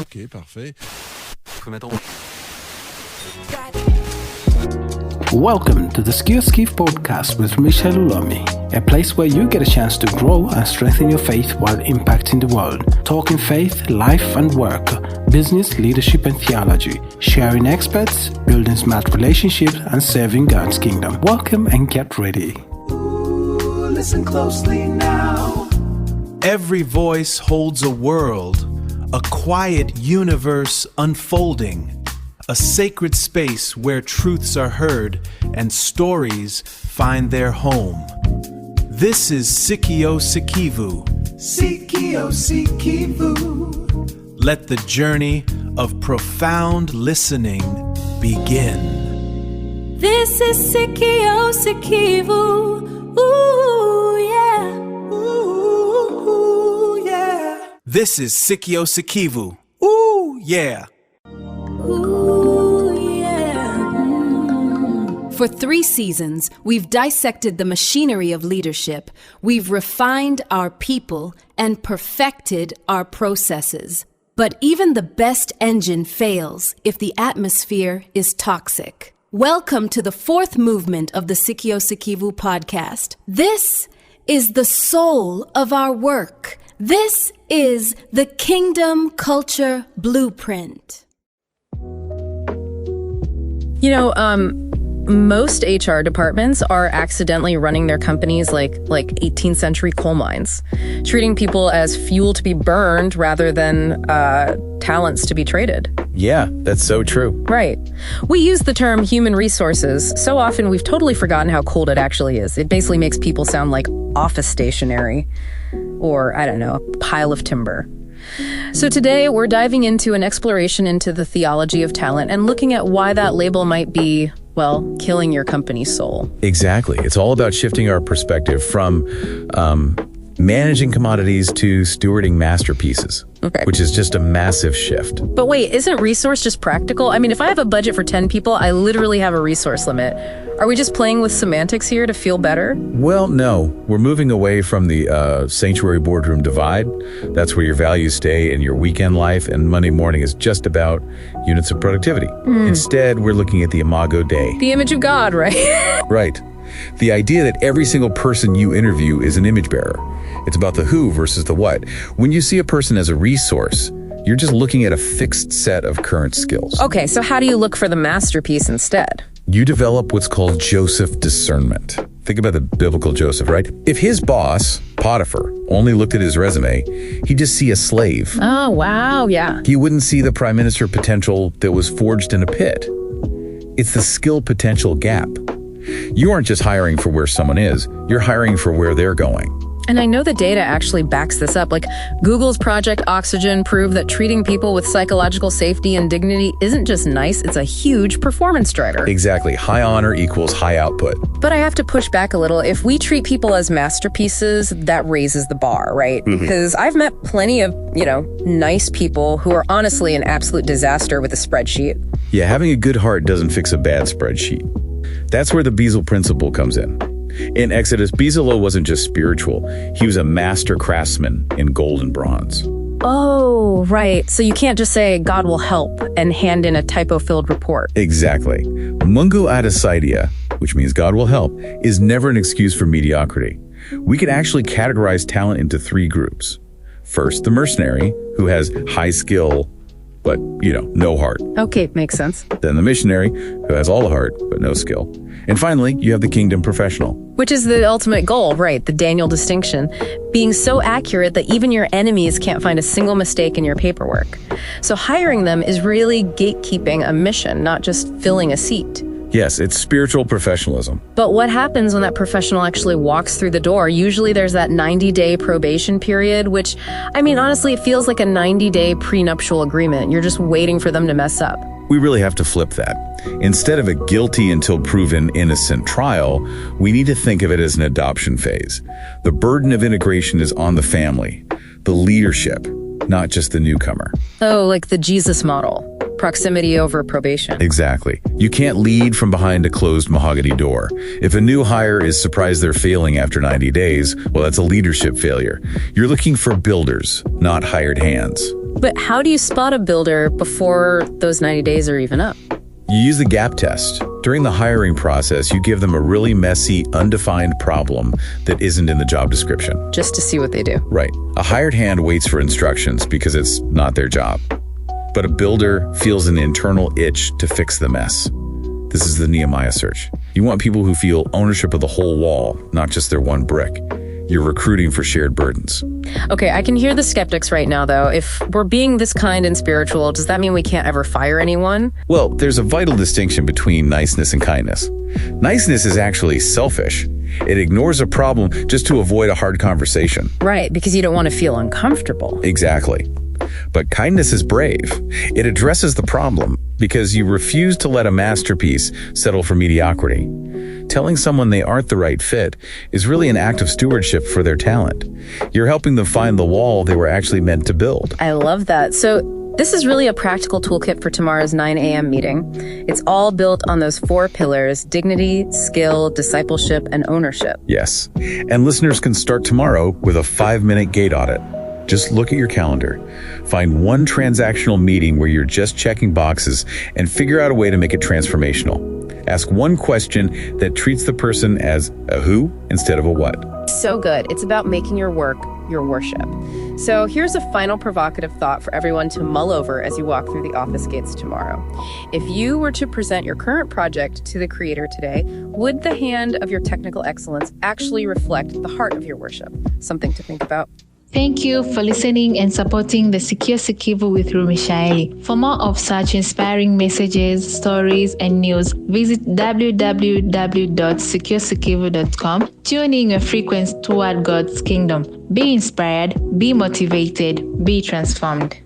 OK, parfait. Welcome to the Sikio Sikivu Podcast with Michelle Ulomi, a place where you get a chance to grow and strengthen your faith while impacting the world. Talking faith, life and work, business, leadership and theology, sharing experts, building smart relationships and serving God's kingdom. Welcome and get ready. Ooh, listen closely now. Every voice holds a world, a quiet universe unfolding. A sacred space where truths are heard and stories find their home. This is Sikio Sikivu. Sikio Sikivu. Let the journey of profound listening begin. This is Sikio Sikivu. Ooh, yeah. Ooh, yeah. This is Sikio Sikivu. Ooh, yeah. Ooh, yeah. For 3 seasons, we've dissected the machinery of leadership. We've refined our people and perfected our processes. But even the best engine fails if the atmosphere is toxic. Welcome to the 4th movement of the Sikio Sikivu Podcast. This is the soul of our work. This is the Kingdom Culture Blueprint. You know, most HR departments are accidentally running their companies like 18th century coal mines, treating people as fuel to be burned rather than talents to be traded. Yeah, that's so true. Right. We use the term human resources so often we've totally forgotten how cold it actually is. It basically makes people sound like office stationery or, I don't know, a pile of timber. So today we're diving into an exploration into the theology of talent and looking at why that label might be, well, killing your company's soul. Exactly. It's all about shifting our perspective from managing commodities to stewarding masterpieces, which is just a massive shift. But wait, isn't resource just practical? I mean, if I have a budget for 10 people, I literally have a resource limit. Are we just playing with semantics here to feel better? Well, no. We're moving away from the sanctuary boardroom divide. That's where your values stay in your weekend life, and Monday morning is just about units of productivity. Instead, we're looking at the imago Dei. The image of God, right? Right. The idea that every single person you interview is an image bearer. It's about the who versus the what. When you see a person as a resource, you're just looking at a fixed set of current skills. Okay, so how do you look for the masterpiece instead? You develop what's called Joseph discernment. Think about the biblical Joseph, right? If his boss, Potiphar, only looked at his resume, he'd just see a slave. Oh, wow, yeah. He wouldn't see the prime minister potential that was forged in a pit. It's the skill potential gap. You aren't just hiring for where someone is, you're hiring for where they're going. And I know the data actually backs this up. Like Google's Project Oxygen proved that treating people with psychological safety and dignity isn't just nice, it's a huge performance driver. Exactly. High honor equals high output. But I have to push back a little. If we treat people as masterpieces, that raises the bar, right? Because I've met plenty of, nice people who are honestly an absolute disaster with a spreadsheet. Yeah, having a good heart doesn't fix a bad spreadsheet. That's where the Bezalel Principle comes in. In Exodus, Bezalel wasn't just spiritual. He was a master craftsman in gold and bronze. Oh, right. So you can't just say, God will help, and hand in a typo-filled report. Exactly. Mungu adasaidia, which means God will help, is never an excuse for mediocrity. We can actually categorize talent into 3 groups. First, the mercenary, who has high skill, but, no heart. Okay, makes sense. Then the missionary, who has all the heart, but no skill. And finally, you have the kingdom professional. Which is the ultimate goal, right? The Daniel distinction. Being so accurate that even your enemies can't find a single mistake in your paperwork. So hiring them is really gatekeeping a mission, not just filling a seat. Yes, it's spiritual professionalism. But what happens when that professional actually walks through the door? Usually there's that 90-day probation period, which, honestly, it feels like a 90-day prenuptial agreement. You're just waiting for them to mess up. We really have to flip that. Instead of a guilty until proven innocent trial, we need to think of it as an adoption phase. The burden of integration is on the family, the leadership, not just the newcomer. Oh, like the Jesus model. Proximity over probation. Exactly. You can't lead from behind a closed mahogany door. If a new hire is surprised they're failing after 90 days, well, that's a leadership failure. You're looking for builders, not hired hands. But how do you spot a builder before those 90 days are even up? You use the gap test. During the hiring process, you give them a really messy, undefined problem that isn't in the job description. Just to see what they do. Right. A hired hand waits for instructions because it's not their job. But a builder feels an internal itch to fix the mess. This is the Nehemiah search. You want people who feel ownership of the whole wall, not just their one brick. You're recruiting for shared burdens. Okay, I can hear the skeptics right now, though. If we're being this kind and spiritual, does that mean we can't ever fire anyone? Well, there's a vital distinction between niceness and kindness. Niceness is actually selfish. It ignores a problem just to avoid a hard conversation. Right, because you don't want to feel uncomfortable. Exactly. But kindness is brave. It addresses the problem because you refuse to let a masterpiece settle for mediocrity. Telling someone they aren't the right fit is really an act of stewardship for their talent. You're helping them find the wall they were actually meant to build. I love that. So this is really a practical toolkit for tomorrow's 9 a.m. meeting. It's all built on those 4 pillars: dignity, skill, discipleship, and ownership. Yes. And listeners can start tomorrow with a 5-minute gate audit. Just look at your calendar. Find one transactional meeting where you're just checking boxes and figure out a way to make it transformational. Ask one question that treats the person as a who instead of a what. So good. It's about making your work your worship. So here's a final provocative thought for everyone to mull over as you walk through the office gates tomorrow. If you were to present your current project to the Creator today, would the hand of your technical excellence actually reflect the heart of your worship? Something to think about. Thank you for listening and supporting the Sikio Sikivu with Rumishaeli. For more of such inspiring messages, stories, and news, visit www.sikiosikivu.com. Tune in your frequency toward God's kingdom. Be inspired, be motivated, be transformed.